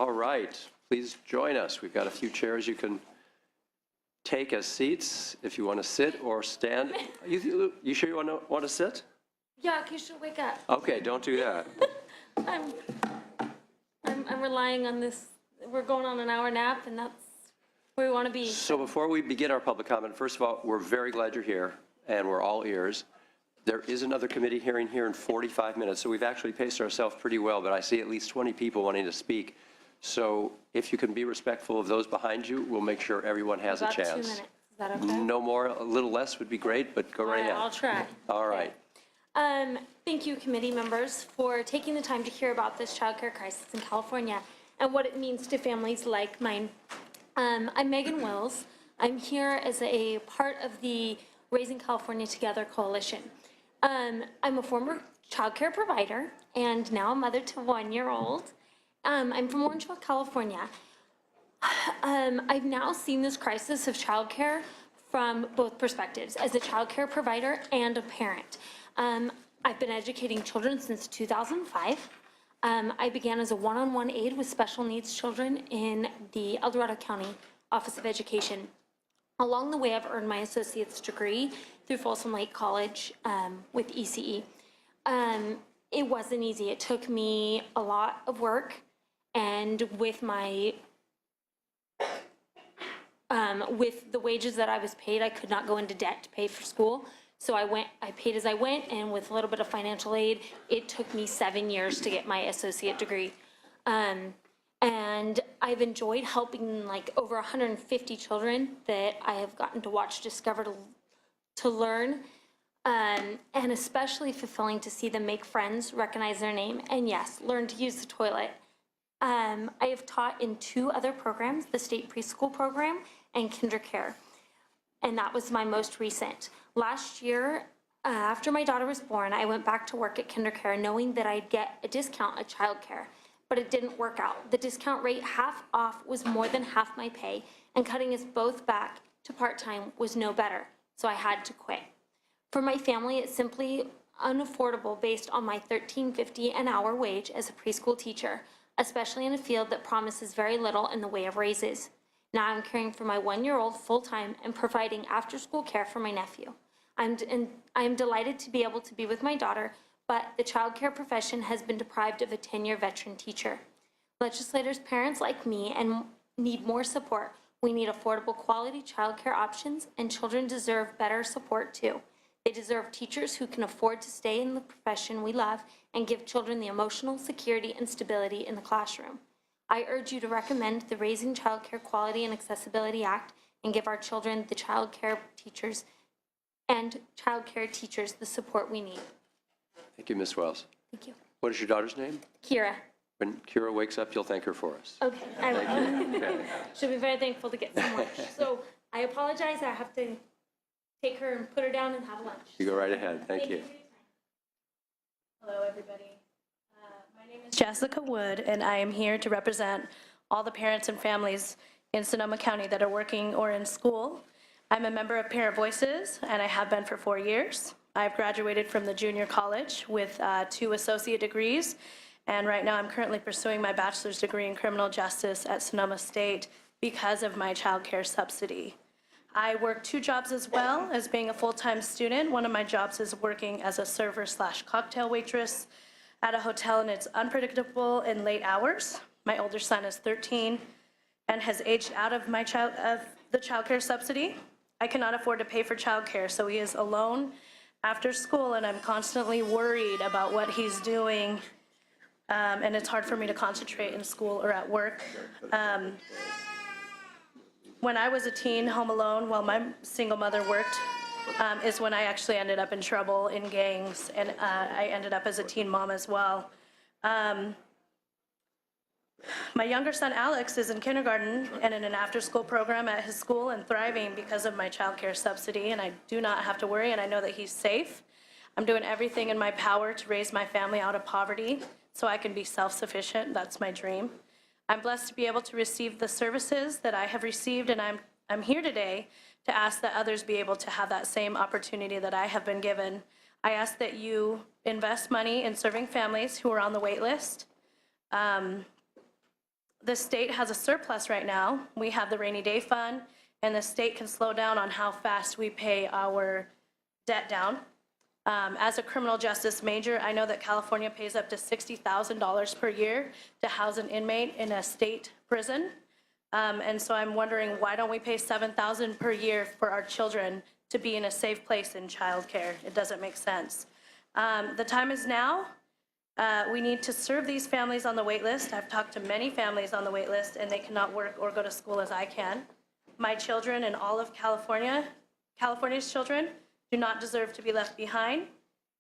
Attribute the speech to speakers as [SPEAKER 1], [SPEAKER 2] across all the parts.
[SPEAKER 1] All right, please join us. We've got a few chairs you can take as seats if you want to sit or stand. You sure you want to sit?
[SPEAKER 2] Yeah, you should wake up.
[SPEAKER 1] Okay, don't do that.
[SPEAKER 2] I'm relying on this. We're going on an hour nap, and that's where we want to be.
[SPEAKER 1] So before we begin our public comment, first of all, we're very glad you're here, and we're all ears. There is another committee hearing here in 45 minutes, so we've actually paced ourselves pretty well, but I see at least 20 people wanting to speak. So if you can be respectful of those behind you, we'll make sure everyone has a chance.
[SPEAKER 2] About 2 minutes. Is that okay?
[SPEAKER 1] No more, a little less would be great, but go right ahead.
[SPEAKER 2] I'll try.
[SPEAKER 1] All right.
[SPEAKER 2] Thank you, committee members, for taking the time to hear about this childcare crisis in California and what it means to families like mine. I'm Megan Wills. I'm here as a part of the Raising California Together Coalition. I'm a former childcare provider and now a mother to a 1-year-old. I'm from Orangeville, California. I've now seen this crisis of childcare from both perspectives, as a childcare provider and a parent. I've been educating children since 2005. I began as a one-on-one aide with special needs children in the El Dorado County Office of Education. Along the way, I've earned my associate's degree through Folsom Lake College with ECE. It wasn't easy. It took me a lot of work, and with my with the wages that I was paid, I could not go into debt to pay for school. So I paid as I went, and with a little bit of financial aid, it took me 7 years to get my associate degree. And I've enjoyed helping like over 150 children that I have gotten to watch discover to learn, and especially fulfilling to see them make friends, recognize their name, and yes, learn to use the toilet. I have taught in 2 other programs, the state preschool program and KinderCare, and that was my most recent. Last year, after my daughter was born, I went back to work at KinderCare knowing that I'd get a discount at childcare, but it didn't work out. The discount rate, half off, was more than half my pay, and cutting us both back to part-time was no better, so I had to quit. For my family, it's simply unaffordable based on my $13.50 an hour wage as a preschool teacher, especially in a field that promises very little in the way of raises. Now I'm caring for my 1-year-old full-time and providing after-school care for my nephew. I'm delighted to be able to be with my daughter, but the childcare profession has been deprived of a 10-year veteran teacher. Legislators, parents like me, and need more support. We need affordable quality childcare options, and children deserve better support too. They deserve teachers who can afford to stay in the profession we love and give children the emotional security and stability in the classroom. I urge you to recommend the Raising Childcare Quality and Accessibility Act and give our children the childcare teachers the support we need.
[SPEAKER 1] Thank you, Ms. Wells.
[SPEAKER 2] Thank you.
[SPEAKER 1] What is your daughter's name?
[SPEAKER 2] Kira.
[SPEAKER 1] When Kira wakes up, you'll thank her for us.
[SPEAKER 2] Okay, I will.
[SPEAKER 1] Okay.
[SPEAKER 2] She'll be very thankful to get some lunch. So I apologize, I have to take her and put her down and have lunch.
[SPEAKER 1] You go right ahead. Thank you.
[SPEAKER 3] Hello, everybody. My name is Jessica Wood, and I am here to represent all the parents and families in Sonoma County that are working or in school. I'm a member of Parent Voices, and I have been for 4 years. I've graduated from the junior college with 2 associate degrees, and right now I'm currently pursuing my bachelor's degree in criminal justice at Sonoma State because of my child care subsidy. I work 2 jobs as well as being a full-time student. One of my jobs is working as a server/cocktail waitress at a hotel, and it's unpredictable and late hours. My older son is 13 and has aged out of the child care subsidy. I cannot afford to pay for child care, so he is alone after school, and I'm constantly worried about what he's doing, and it's hard for me to concentrate in school or at work. When I was a teen, home alone, while my single mother worked, is when I actually ended up in trouble in gangs, and I ended up as a teen mom as well. My younger son, Alex, is in kindergarten and in an after-school program at his school and thriving because of my child care subsidy, and I do not have to worry, and I know that he's safe. I'm doing everything in my power to raise my family out of poverty so I can be self-sufficient. That's my dream. I'm blessed to be able to receive the services that I have received, and I'm here today to ask that others be able to have that same opportunity that I have been given. I ask that you invest money in serving families who are on the wait list. the state has a surplus right now. We have the rainy day fund, and the state can slow down on how fast we pay our debt down. As a criminal justice major, I know that California pays up to $60,000 per year to house an inmate in a state prison. And so I'm wondering, why don't we pay $7,000 per year for our children to be in a safe place in childcare? It doesn't make sense. The time is now. We need to serve these families on the wait list. I've talked to many families on the wait list, and they cannot work or go to school as I can. My children and all of California's children do not deserve to be left behind.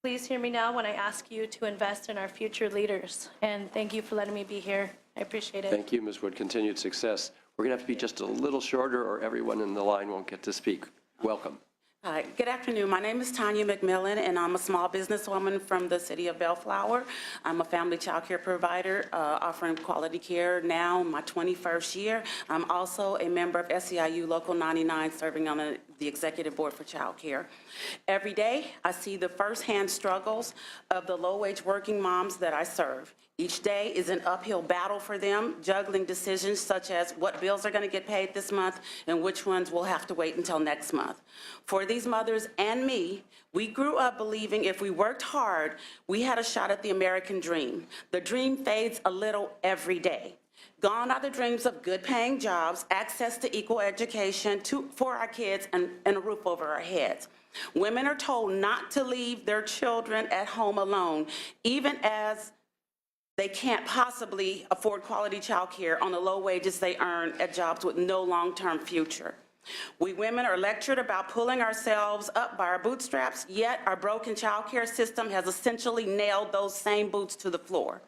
[SPEAKER 3] Please hear me now when I ask you to invest in our future leaders. And thank you for letting me be here. I appreciate it.
[SPEAKER 1] Thank you, Ms. Wood. Continued success. We're going to have to be just a little shorter or everyone in the line won't get to speak. Welcome.
[SPEAKER 4] Hi, good afternoon. My name is Tanya McMillan, and I'm a small businesswoman from the city of Bellflower. I'm a family child care provider offering quality care now in my 21st year. I'm also a member of SEIU Local 99, serving on the executive board for child care. Every day, I see the firsthand struggles of the low-wage working moms that I serve. Each day is an uphill battle for them, juggling decisions such as what bills are going to get paid this month and which ones will have to wait until next month. For these mothers and me, we grew up believing if we worked hard, we had a shot at the American dream. The dream fades a little every day. Gone are the dreams of good-paying jobs, access to equal education for our kids, and a roof over our heads. Women are told not to leave their children at home alone, even as they can't possibly afford quality child care on the low wages they earn at jobs with no long-term future. We women are lectured about pulling ourselves up by our bootstraps, yet our broken child care system has essentially nailed those same boots to the floor.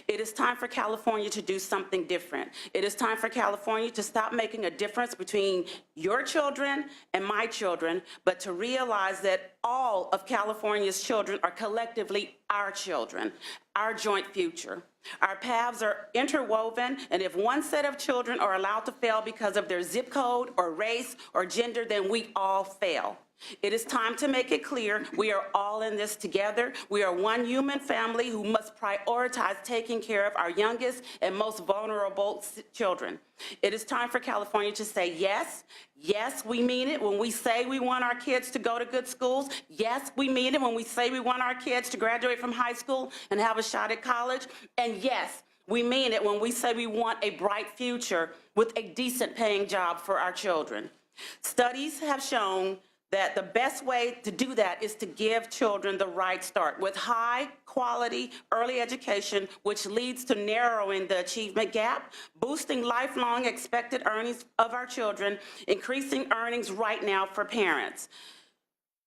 [SPEAKER 4] It is time for California to do something different. It is time for California to stop making a difference between your children and my children, but to realize that all of California's children are collectively our children, our joint future. Our paths are interwoven, and if one set of children are allowed to fail because of their zip code or race or gender, then we all fail. It is time to make it clear we are all in this together. We are one human family who must prioritize taking care of our youngest and most vulnerable children. It is time for California to say yes. Yes, we mean it when we say we want our kids to go to good schools. Yes, we mean it when we say we want our kids to graduate from high school and have a shot at college. And yes, we mean it when we say we want a bright future with a decent paying job for our children. Studies have shown that the best way to do that is to give children the right start with high quality early education, which leads to narrowing the achievement gap, boosting lifelong expected earnings of our children, increasing earnings right now for parents.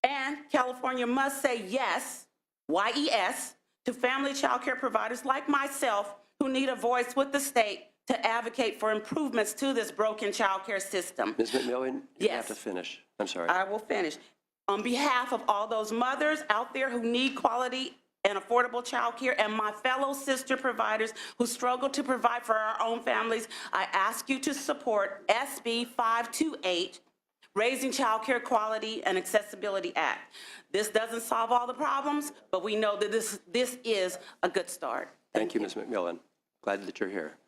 [SPEAKER 4] And California must say yes, Y-E-S, to family child care providers like myself who need a voice with the state to advocate for improvements to this broken child care system.
[SPEAKER 1] Ms. McMillan, you
[SPEAKER 4] Yes.
[SPEAKER 1] have to finish. I'm sorry.
[SPEAKER 4] I will finish. On behalf of all those mothers out there who need quality and affordable child care and my fellow sister providers who struggle to provide for our own families, I ask you to support SB 528, Raising Child Care Quality and Accessibility Act. This doesn't solve all the problems, but we know that this is a good start.
[SPEAKER 1] Thank you, Ms. McMillan. Glad that you're here.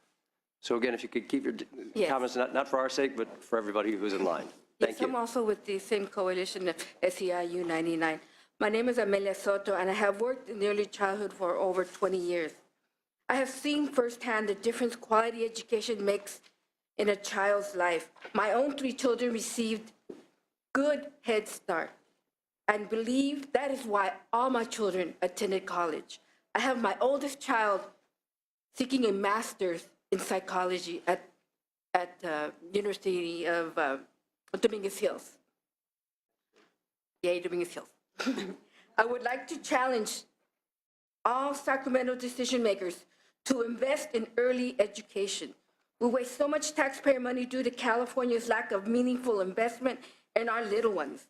[SPEAKER 1] So again, if you could keep your
[SPEAKER 5] Yes.
[SPEAKER 1] comments, not for our sake, but for everybody who's in line. Thank
[SPEAKER 5] Yes, I'm
[SPEAKER 1] you.
[SPEAKER 5] also with the same coalition, SEIU 99. My name is Amelia Soto, and I have worked in early childhood for over 20 years. I have seen firsthand the difference quality education makes in a child's life. My own 3 children received good Head Start, and believe that is why all my children attended college. I have my oldest child seeking a master's in psychology at University of Dominguez Hills. Yay, Dominguez Hills. I would like to challenge all Sacramento decision makers to invest in early education. We waste so much taxpayer money due to California's lack of meaningful investment in our little ones.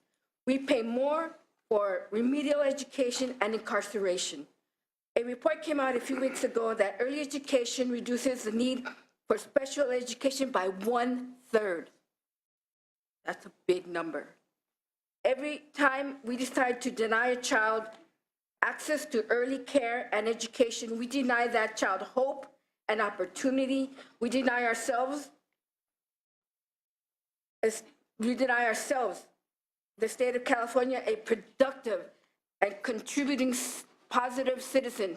[SPEAKER 5] We pay more for remedial education and incarceration. A report came out a few weeks ago that early education reduces the need for special education by 1/3. That's a big number. Every time we decide to deny a child access to early care and education, we deny that child hope an opportunity. We deny ourselves, the state of California, a productive and contributing positive citizen.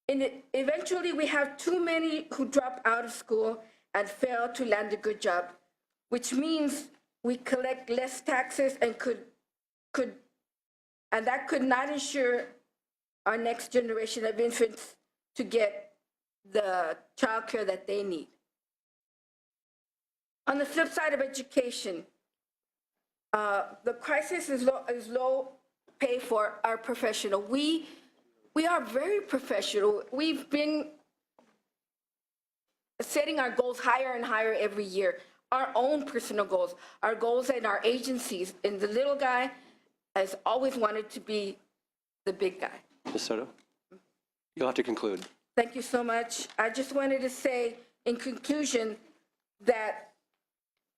[SPEAKER 5] Eventually, we have too many who drop out of school and fail to land a good job, which means we collect less taxes and that could not ensure our next generation of infants to get the child care that they need. On the flip side of education, the crisis is low pay for our professional. We are very professional. We've been setting our goals higher and higher every year, our own personal goals, our goals in our agencies. And the little guy has always wanted to be the big guy.
[SPEAKER 1] Ms. Soto, you'll have to conclude.
[SPEAKER 5] Thank you so much. I just wanted to say, in conclusion, that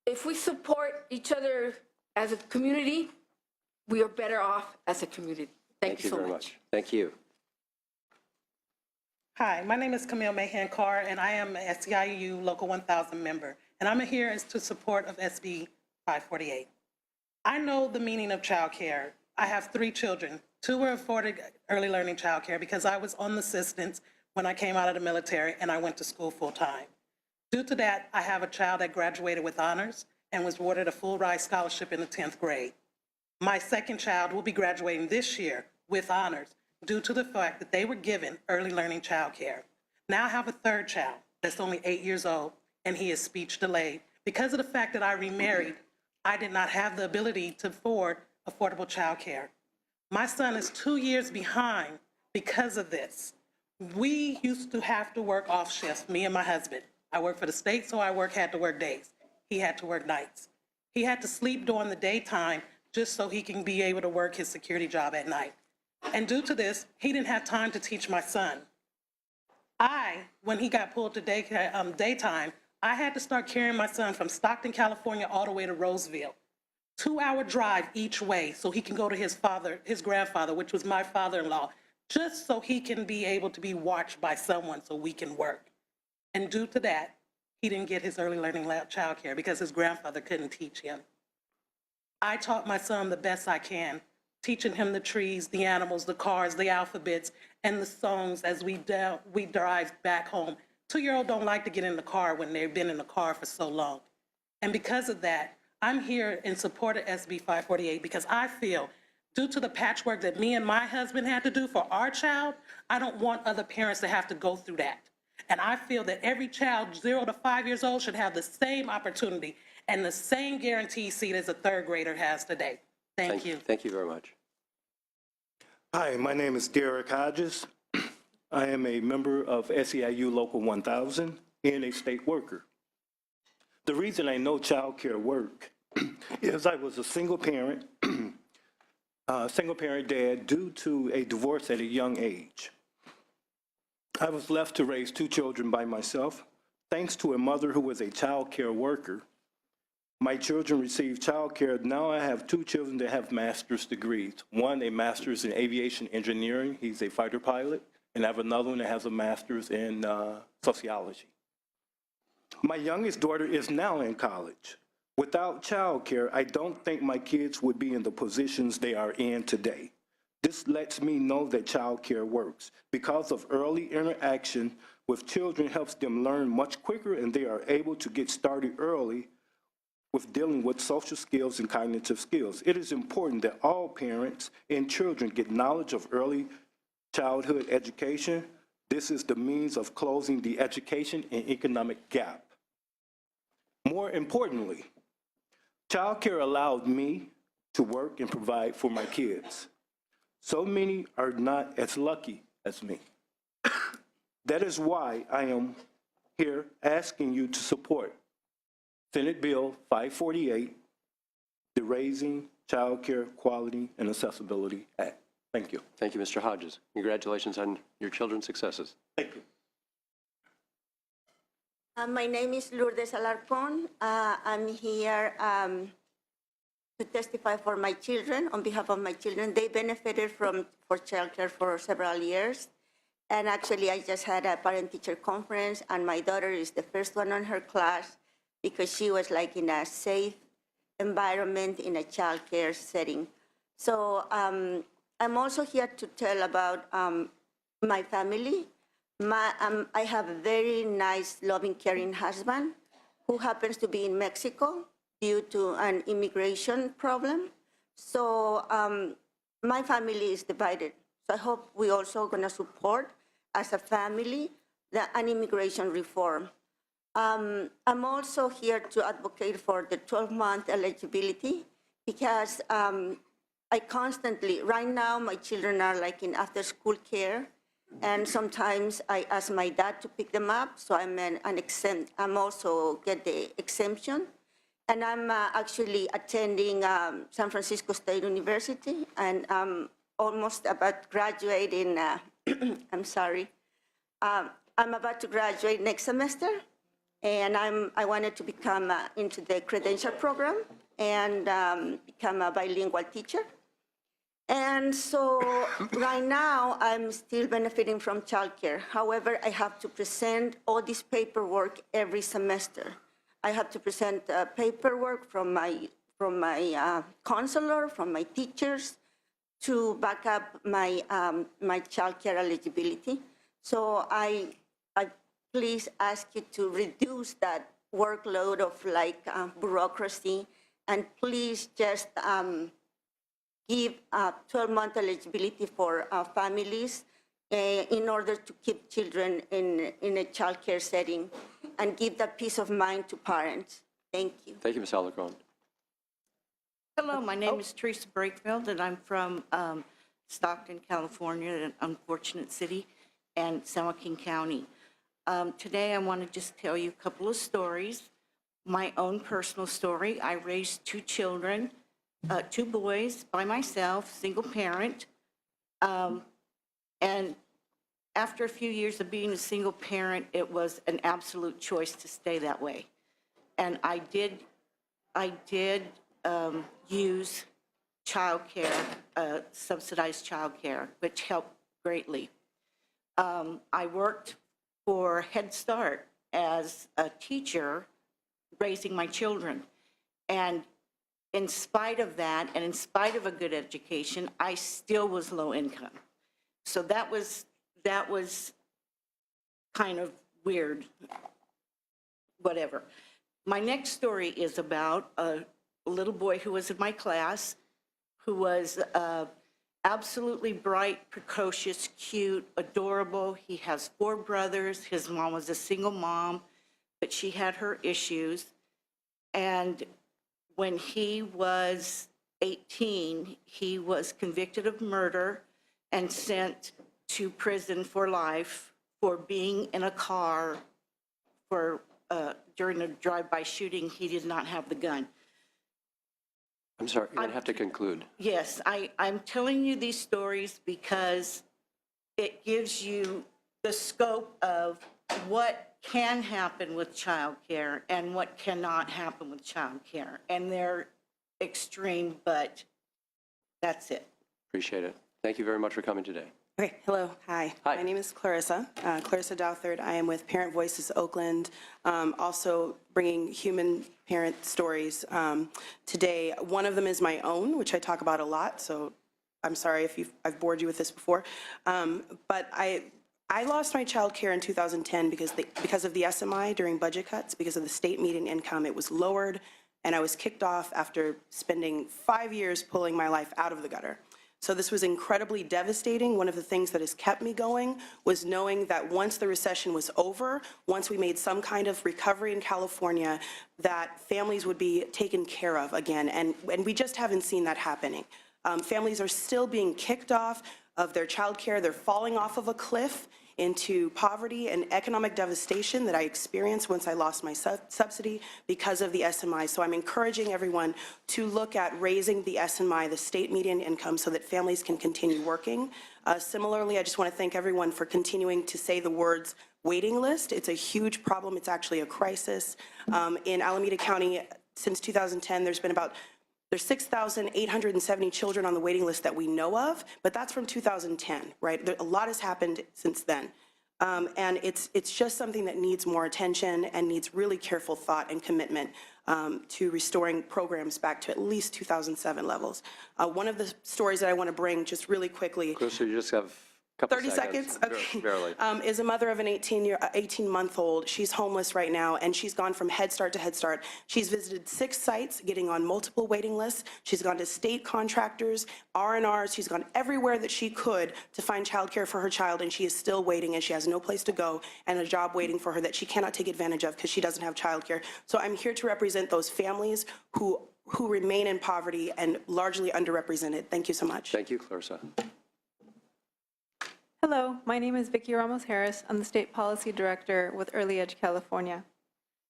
[SPEAKER 5] if we support each other as a community, we are better off as a community. Thank you so
[SPEAKER 1] very
[SPEAKER 5] much.
[SPEAKER 1] Thank you.
[SPEAKER 6] Hi, my name is Camille Mahan Carr, and I am a SEIU Local 1000 member, and I'm here to support of SB 548. I know the meaning of childcare. I have 3 children. 2 were afforded early learning childcare because I was on the assistance when I came out of the military and I went to school full-time. Due to that, I have a child that graduated with honors and was awarded a full ride scholarship in the 10th grade. My second child will be graduating this year with honors due to the fact that they were given early learning childcare. Now I have a third child that's only 8 years old, and he is speech delayed. Because of the fact that I remarried, I did not have the ability to afford affordable childcare. My son is 2 years behind because of this. We used to have to work off shifts, me and my husband. I work for the state, so I had to work days. He had to work nights. He had to sleep during the daytime just so he can be able to work his security job at night. And due to this, he didn't have time to teach my son. When he got pulled to daytime, I had to start carrying my son from Stockton, California, all the way to Roseville. 2-hour drive each way so he can go to his grandfather, which was my father-in-law, just so he can be able to be watched by someone so we can work. And due to that, he didn't get his early learning child care because his grandfather couldn't teach him. I taught my son the best I can, teaching him the trees, the animals, the cars, the alphabets, and the songs as we drive back home. 2-year-olds don't like to get in the car when they've been in the car for so long. And because of that, I'm here in support of SB 548 because I feel, due to the patchwork that me and my husband had to do for our child, I don't want other parents to have to go through that. And I feel that every child 0 to 5 years old should have the same opportunity and the same guaranteed seat as a 3rd grader has today. Thank you.
[SPEAKER 1] Thank you very much.
[SPEAKER 7] Hi, my name is Derek Hodges. I am a member of SEIU Local 1000 and a state worker. The reason I know child care work is I was a single parent dad due to a divorce at a young age. I was left to raise 2 children by myself. Thanks to a mother who was a child care worker, my children received child care. Now I have 2 children that have master's degrees. One, a master's in aviation engineering. He's a fighter pilot. And I have another one that has a master's in sociology. My youngest daughter is now in college. Without child care, I don't think my kids would be in the positions they are in today. This lets me know that child care works. Because of early interaction with children helps them learn much quicker, and they are able to get started early with dealing with social skills and cognitive skills. It is important that all parents and children get knowledge of early childhood education. This is the means of closing the education and economic gap. More importantly, child care allowed me to work and provide for my kids. So many are not as lucky as me. That is why I am here asking you to support Senate Bill 548, the Raising Child Care Quality and Accessibility Act. Thank you.
[SPEAKER 1] Thank you, Mr. Hodges. Congratulations on your children's successes.
[SPEAKER 7] Thank you.
[SPEAKER 8] My name is Lourdes Alarcon. I'm here to testify for my children, on behalf of my children. They benefited for childcare for several years. And actually, I just had a parent-teacher conference, and my daughter is the first one on her class because she was like in a safe environment in a childcare setting. So I'm also here to tell about my family. I have a very nice, loving, caring husband who happens to be in Mexico due to an immigration problem. So my family is divided. So I hope we also going to support as a family an immigration reform. I'm also here to advocate for the 12-month eligibility because I constantly, right now my children are like in after-school care, and sometimes I ask my dad to pick them up, so I'm I'm also get the exemption. And I'm actually attending San Francisco State University, and I'm almost about graduating, I'm sorry. I'm about to graduate next semester, and I wanted to become into the credential program and become a bilingual teacher. And so right now, I'm still benefiting from childcare. However, I have to present all this paperwork every semester. I have to present paperwork from my counselor, from my teachers, to back up my my childcare eligibility. So I please ask you to reduce that workload of like bureaucracy, and please just give 12-month eligibility for families in order to keep children in a childcare setting and give that peace of mind to parents. Thank you.
[SPEAKER 1] Thank you, Ms. Alarcon.
[SPEAKER 9] Hello, my name is Teresa Brakefield, and I'm from Stockton, California, an unfortunate city, and San Joaquin County. Today, I want to just tell you a couple of stories. My own personal story. I raised two children, 2 boys by myself, single parent. And after a few years of being a single parent, it was an absolute choice to stay that way. And I did use childcare, subsidized childcare, which helped greatly. I worked for Head Start as a teacher raising my children. And in spite of that, and in spite of a good education, I still was low income. So that was kind of weird, whatever. My next story is about a little boy who was in my class, who was absolutely bright, precocious, cute, adorable. He has 4 brothers. His mom was a single mom, but she had her issues. And when he was 18, he was convicted of murder and sent to prison for life for being in a car for during a drive-by shooting. He did not have the gun.
[SPEAKER 1] I'm sorry, you're going to have to conclude.
[SPEAKER 9] Yes, I'm telling you these stories because it gives you the scope of what can happen with childcare and what cannot happen with childcare. And they're extreme, but that's it.
[SPEAKER 1] Appreciate it. Thank you very much for coming today.
[SPEAKER 10] Okay, hello, hi.
[SPEAKER 1] Hi.
[SPEAKER 10] My name is Clarissa, Clarissa Douthard. I am with Parent Voices Oakland, also bringing human parent stories today. One of them is my own, which I talk about a lot, so I'm sorry if I've bored you with this before. But I lost my child care in 2010 because of the SMI during budget cuts, because of the state median income. It was lowered, and I was kicked off after spending 5 years pulling my life out of the gutter. So this was incredibly devastating. One of the things that has kept me going was knowing that once the recession was over, once we made some kind of recovery in California, that families would be taken care of again. And we just haven't seen that happening. Families are still being kicked off of their child care. They're falling off of a cliff into poverty and economic devastation that I experienced once I lost my subsidy because of the SMI. So I'm encouraging everyone to look at raising the SMI, the state median income, so that families can continue working. Similarly, I just want to thank everyone for continuing to say the words waiting list. It's a huge problem. It's actually a crisis. In Alameda County, since 2010, there's been about There's 6,870 children on the waiting list that we know of, but that's from 2010, right? A lot has happened since then. And it's just something that needs more attention and needs really careful thought and commitment to restoring programs back to at least 2007 levels. One of the stories that I want to bring just really quickly.
[SPEAKER 1] So you just have a couple
[SPEAKER 10] 30 seconds? Okay.
[SPEAKER 1] Barely.
[SPEAKER 10] Is a mother of an 18-month-old. She's homeless right now, and she's gone from Head Start to Head Start. She's visited 6 sites, getting on multiple waiting lists. She's gone to state contractors, R&Rs. She's gone everywhere that she could to find childcare for her child, and she is still waiting, and she has no place to go and a job waiting for her that she cannot take advantage of because she doesn't have childcare. So I'm here to represent those families who remain in poverty and largely underrepresented. Thank you so much.
[SPEAKER 1] Thank you, Clarissa.
[SPEAKER 11] Hello, my name is Vicki Ramos-Harris. I'm the State Policy Director with Early Edge California.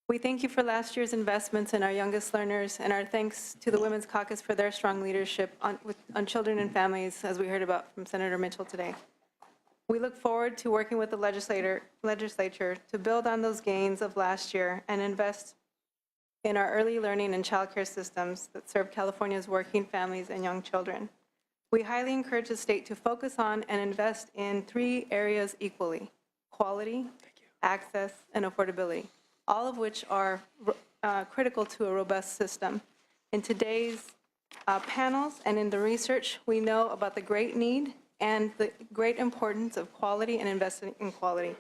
[SPEAKER 11] We thank you for last year's investments in our youngest learners, and our thanks to the Women's Caucus for their strong leadership on children and families, as we heard about from Senator Mitchell today. We look forward to working with the legislature to build on those gains of last year and invest in our early learning and childcare systems that serve California's working families and young children. We highly encourage the state to focus on and invest in 3 areas equally: quality, access, and affordability, all of which are critical to a robust system. In today's panels and in the research, we know about the great need and the great importance of quality and investing in quality.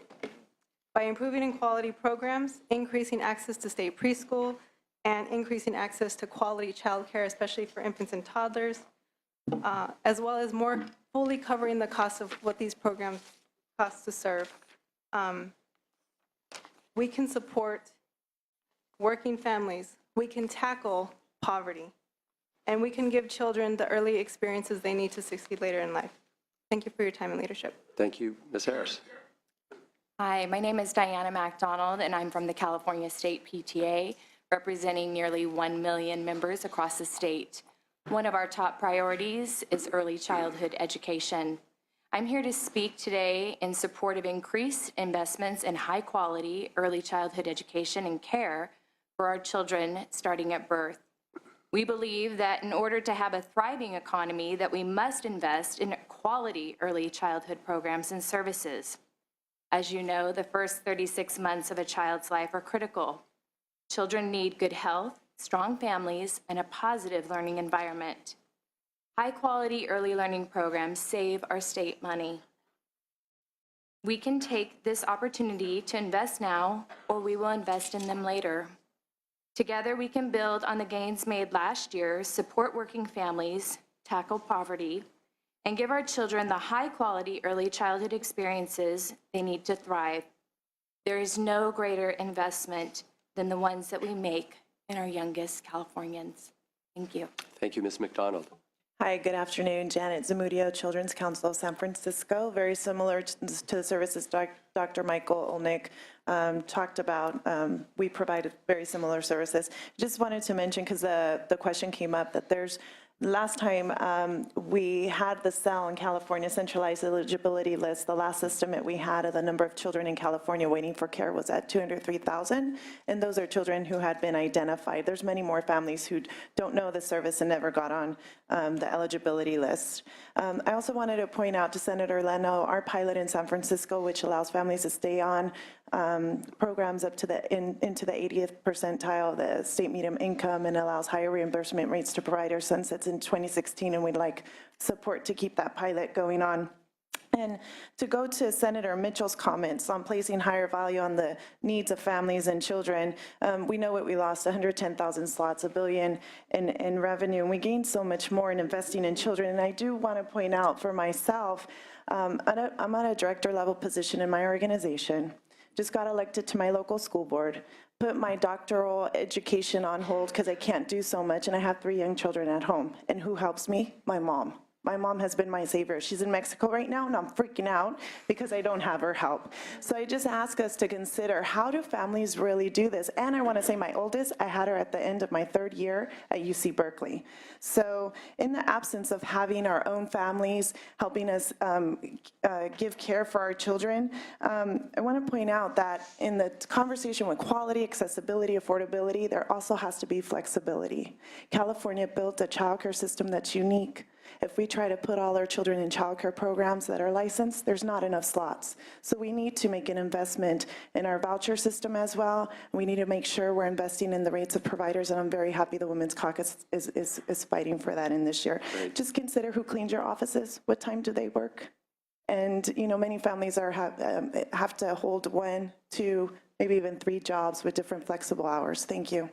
[SPEAKER 11] By improving in quality programs, increasing access to state preschool, and increasing access to quality childcare, especially for infants and toddlers, as well as more fully covering the cost of what these programs cost to serve. We can support working families, we can tackle poverty, and we can give children the early experiences they need to succeed later in life. Thank you for your time and leadership.
[SPEAKER 1] Thank you, Ms. Harris.
[SPEAKER 12] Hi, my name is Diana MacDonald, and I'm from the California State PTA, representing nearly 1 million members across the state. One of our top priorities is early childhood education. I'm here to speak today in support of increased investments in high-quality early childhood education and care for our children starting at birth. We believe that in order to have a thriving economy, that we must invest in quality early childhood programs and services. As you know, the first 36 months of a child's life are critical. Children need good health, strong families, and a positive learning environment. High-quality early learning programs save our state money. We can take this opportunity to invest now, or we will invest in them later. Together, we can build on the gains made last year, support working families, tackle poverty, and give our children the high-quality early childhood experiences they need to thrive. There is no greater investment than the ones that we make in our youngest Californians. Thank you.
[SPEAKER 1] Thank you, Ms. McDonald.
[SPEAKER 13] Hi, good afternoon. Janet Zamudio, Children's Council of San Francisco. Very similar to the services Dr. Michael Olnick talked about. We provide very similar services. Just wanted to mention, because the question came up, that there's last time we had the CEL in California, Centralized Eligibility List, the last estimate we had of the number of children in California waiting for care was at 203,000, and those are children who had been identified. There's many more families who don't know the service and never got on the eligibility list. I also wanted to point out to Senator Leno, our pilot in San Francisco, which allows families to stay on programs up to into the 80th percentile of the state median income and allows higher reimbursement rates to providers, sunsets in 2016, and we'd like support to keep that pilot going on. And to go to Senator Mitchell's comments on placing higher value on the needs of families and children, we know what we lost, 110,000 slots, $1 billion in revenue, and we gained so much more in investing in children. And I do want to point out for myself, I'm at a director level position in my organization, just got elected to my local school board, put my doctoral education on hold because I can't do so much, and I have 3 young children at home. And who helps me? My mom. My mom has been my savior. She's in Mexico right now, and I'm freaking out because I don't have her help. So I just ask us to consider, how do families really do this? And I want to say my oldest, I had her at the end of my 3rd year at UC Berkeley. So in the absence of having our own families helping us give care for our children, I want to point out that in the conversation with quality, accessibility, affordability, there also has to be flexibility. California built a childcare system that's unique. If we try to put all our children in childcare programs that are licensed, there's not enough slots. So we need to make an investment in our voucher system as well. We need to make sure we're investing in the rates of providers, and I'm very happy the Women's Caucus is fighting for that in this year.
[SPEAKER 1] Great.
[SPEAKER 13] Just consider who cleans your offices, what time do they work? And, you know, many families have to hold 1, 2, maybe even 3 jobs with different flexible hours. Thank you.